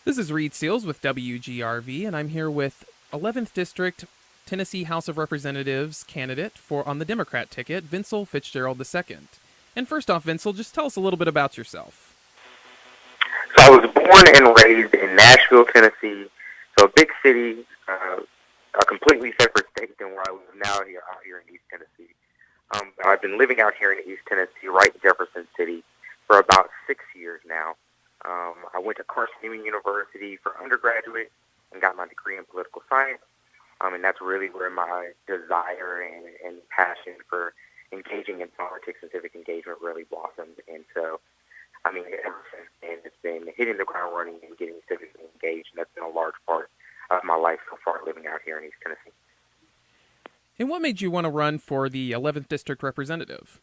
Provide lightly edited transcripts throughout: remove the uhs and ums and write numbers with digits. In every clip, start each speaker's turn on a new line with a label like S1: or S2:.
S1: This is Reed Seals with WGRV, and I'm here with 11th District Tennessee House of Representatives candidate for on the Democrat ticket, Vincyl Fitzgerald II. And first off, Vincyl, just tell us a little bit about yourself.
S2: So I was born and raised in Nashville, Tennessee, so a big city, a completely separate state than where I live now out here in East Tennessee. I've been living out here in East Tennessee, right in Jefferson City, for about 6 years now. I went to Carson University for undergraduate and got my degree in political science, and that's really where my desire and passion for engaging in politics and civic engagement really blossomed. And so, ever since then, it's been hitting the ground running and getting civically engaged, and that's been a large part of my life so far living out here in East Tennessee.
S1: And what made you want to run for the 11th District Representative?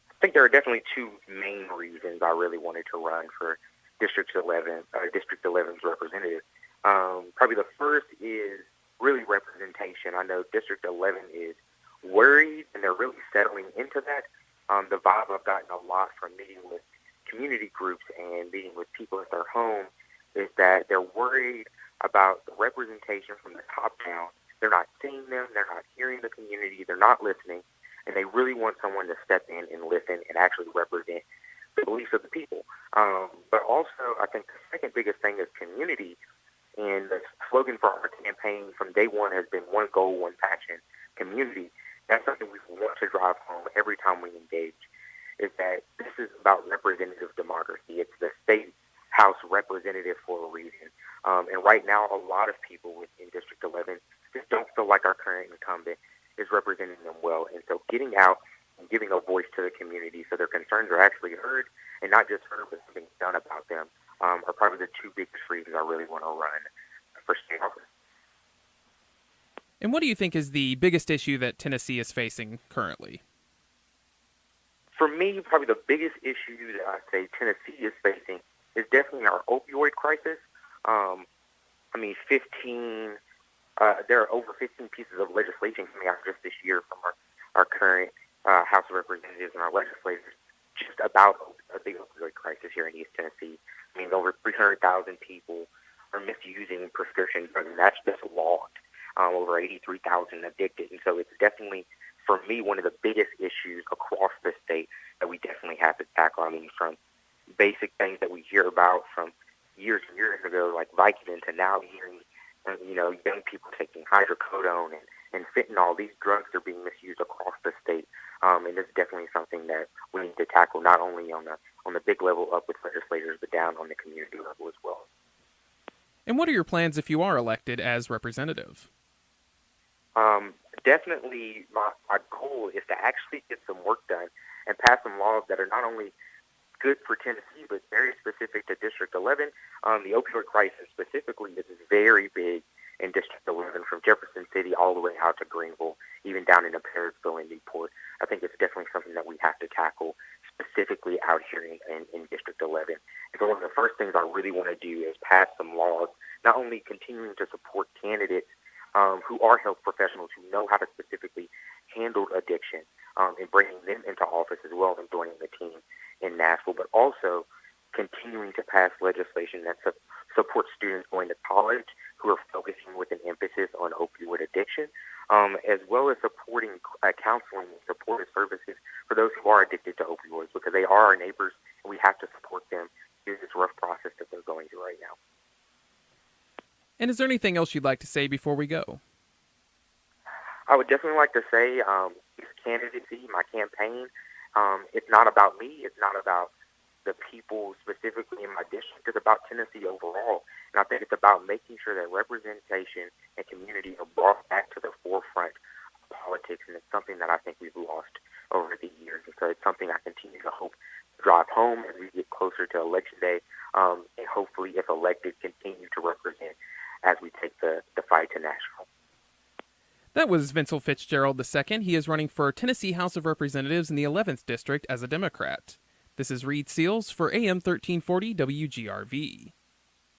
S2: I think there are definitely two main reasons I really wanted to run for District 11's representative. Probably the first is really representation. I know District 11 is worried, and they're really settling into that. The vibe I've gotten a lot from meeting with community groups and meeting with people at their home is that they're worried about the representation from the top down. They're not seeing them, they're not hearing the community, they're not listening, and they really want someone to step in and listen and actually represent the beliefs of the people. But also, I think the second biggest thing is community, and the slogan for our campaign from day one has been one goal, one passion, community. That's something we want to drive home every time we engage, is that this is about representative democracy. It's the state house representative for a reason. And right now, a lot of people within District 11 just don't feel like our current incumbent is representing them well. And so getting out and giving a voice to the community so their concerns are actually heard, and not just heard, but something done about them, are probably the two biggest reasons I really want to run for state office.
S1: And what do you think is the biggest issue that Tennessee is facing currently?
S2: For me, probably the biggest issue that I say Tennessee is facing is definitely our opioid crisis. There are over 15 pieces of legislation coming out just this year from our current House of Representatives and our legislators just about the opioid crisis here in East Tennessee. Over 300,000 people are misusing prescription drugs, and that's just logged. Over 83,000 addicted. And so it's definitely, for me, one of the biggest issues across the state that we definitely have to tackle. From basic things that we hear about from years and years ago, like Vicodin, to now hearing, young people taking hydrocodone and fentanyl. These drugs are being misused across the state. And it's definitely something that we need to tackle, not only on the big level up with legislators, but down on the community level as well.
S1: And what are your plans if you are elected as representative?
S2: Definitely my goal is to actually get some work done and pass some laws that are not only good for Tennessee, but very specific to District 11. The opioid crisis specifically is very big in District 11, from Jefferson City all the way out to Greenville, even down into Parisville and Newport. I think it's definitely something that we have to tackle specifically out here in District 11. And so one of the first things I really want to do is pass some laws, not only continuing to support candidates who are health professionals who know how to specifically handle addiction, and bringing them into office as well and joining the team in Nashville, but also continuing to pass legislation that supports students going to college who are focusing with an emphasis on opioid addiction, as well as supporting counseling and supportive services for those who are addicted to opioids, because they are our neighbors and we have to support them through this rough process that they're going through right now.
S1: And is there anything else you'd like to say before we go?
S2: I would definitely like to say this candidacy, my campaign, it's not about me. It's not about the people specifically in my district. It's about Tennessee overall. And I think it's about making sure that representation and community are brought back to the forefront of politics. And it's something that I think we've lost over the years. And so it's something I continue to hope to drive home as we get closer to Election Day. And hopefully, if elected, continue to represent as we take the fight to Nashville.
S1: That was Vincyl Fitzgerald II. He is running for Tennessee House of Representatives in the 11th District as a Democrat. This is Reed Seals for AM 1340 WGRV.